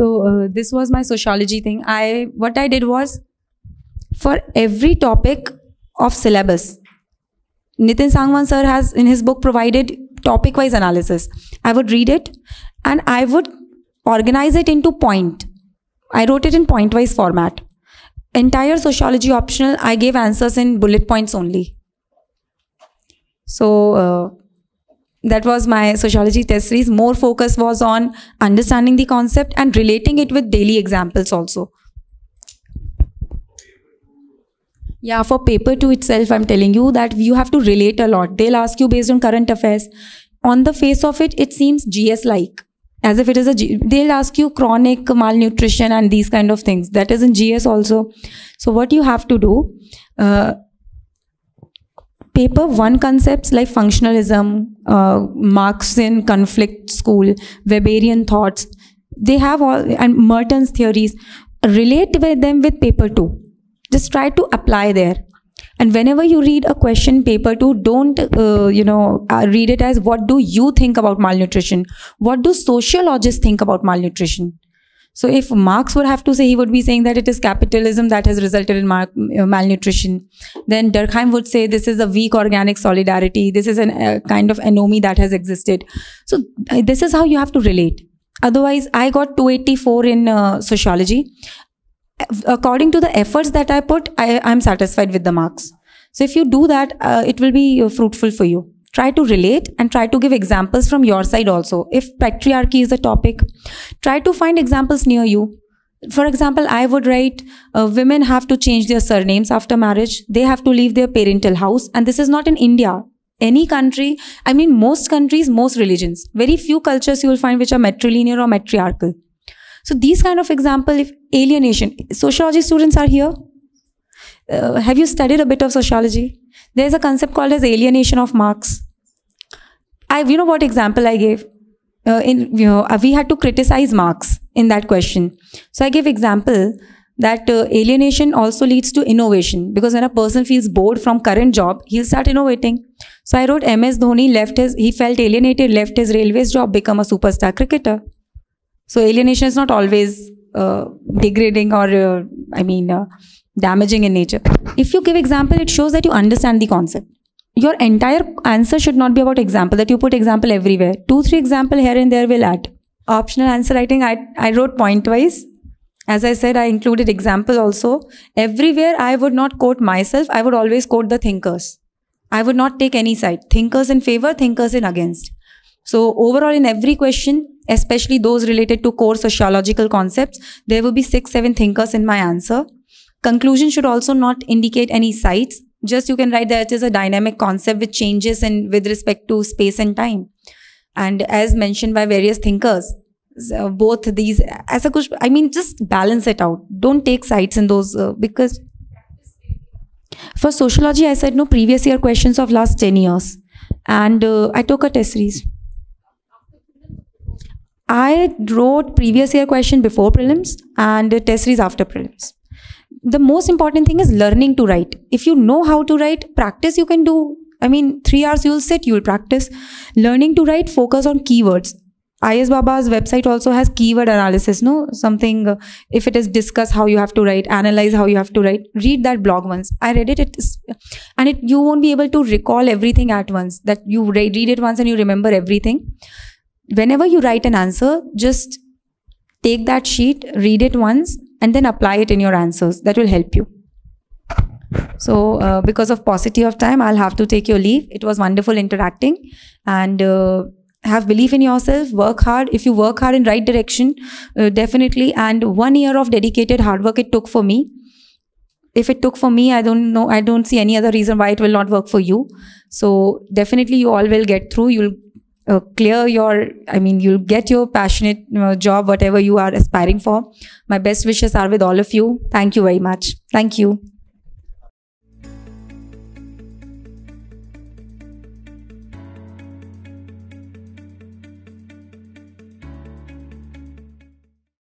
So this was my sociology thing. What I did was, for every topic of syllabus, Nitin Sangwan sir has in his book provided topic-wise analysis. I would read it and I would organize it into point. I wrote it in point-wise format. Entire sociology optional, I gave answers in bullet points only. So that was my sociology test series. More focus was on understanding the concept and relating it with daily examples also. Yeah, for paper 2 itself, I'm telling you that you have to relate a lot. They'll ask you based on current affairs. On the face of it, it seems GS-like, as if it is they'll ask you chronic malnutrition and these kind of things. That is in GS also. So what you have to do, paper 1 concepts like functionalism, Marxian conflict school, Weberian thoughts, they have all, and Merton's theories, relate with them with paper 2. Just try to apply there. And whenever you read a question paper 2, don't read it as what do you think about malnutrition? What do sociologists think about malnutrition? So if Marx would have to say, he would be saying that it is capitalism that has resulted in malnutrition. Then Durkheim would say this is a weak organic solidarity. This is a kind of anomie that has existed. So this is how you have to relate. Otherwise, I got 284 in sociology. According to the efforts that I put, I'm satisfied with the marks. So if you do that, it will be fruitful for you. Try to relate and try to give examples from your side also. If patriarchy is a topic, try to find examples near you. For example, I would write, women have to change their surnames after marriage. They have to leave their parental house. And this is not in India. Any country, I mean most countries, most religions. Very few cultures you will find which are matrilineal or matriarchal. So these kind of example, if alienation, sociology students are here. Have you studied a bit of sociology? There's a concept called as alienation of Marx. You know what example I gave? We had to criticize Marx in that question. So I gave example that alienation also leads to innovation, because when a person feels bored from current job, he'll start innovating. So I wrote MS Dhoni he felt alienated, left his railways job, become a superstar cricketer. So alienation is not always degrading or, damaging in nature. If you give example, it shows that you understand the concept. Your entire answer should not be about example, that you put example everywhere. 2-3 example here and there will add. Optional answer writing, I wrote point-wise. As I said, I included example also. Everywhere I would not quote myself, I would always quote the thinkers. I would not take any side. Thinkers in favor, thinkers in against. So overall in every question, especially those related to core sociological concepts, there will be 6-7 thinkers in my answer. Conclusion should also not indicate any sides. Just you can write that it is a dynamic concept which changes with respect to space and time. And as mentioned by various thinkers, both these, just balance it out. Don't take sides in those because for sociology, I said no previous year questions of last 10 years. And I took a test series. I wrote previous year question before prelims and test series after prelims. The most important thing is learning to write. If you know how to write, practice you can do. 3 hours you will sit, you will practice. Learning to write, focus on keywords. IS Baba's website also has keyword analysis, no? Something, if it is discuss how you have to write, analyze how you have to write, read that blog once. I read it, you won't be able to recall everything at once, that you read it once and you remember everything. Whenever you write an answer, just take that sheet, read it once, and then apply it in your answers. That will help you. So, because of paucity of time, I'll have to take your leave. It was wonderful interacting. And have belief in yourself, work hard. If you work hard in right direction, definitely. And 1 year of dedicated hard work it took for me. If it took for me, I don't know, I don't see any other reason why it will not work for you. So definitely you all will get through. You'll clear your, you'll get your passionate job, whatever you are aspiring for. My best wishes are with all of you. Thank you very much. Thank you.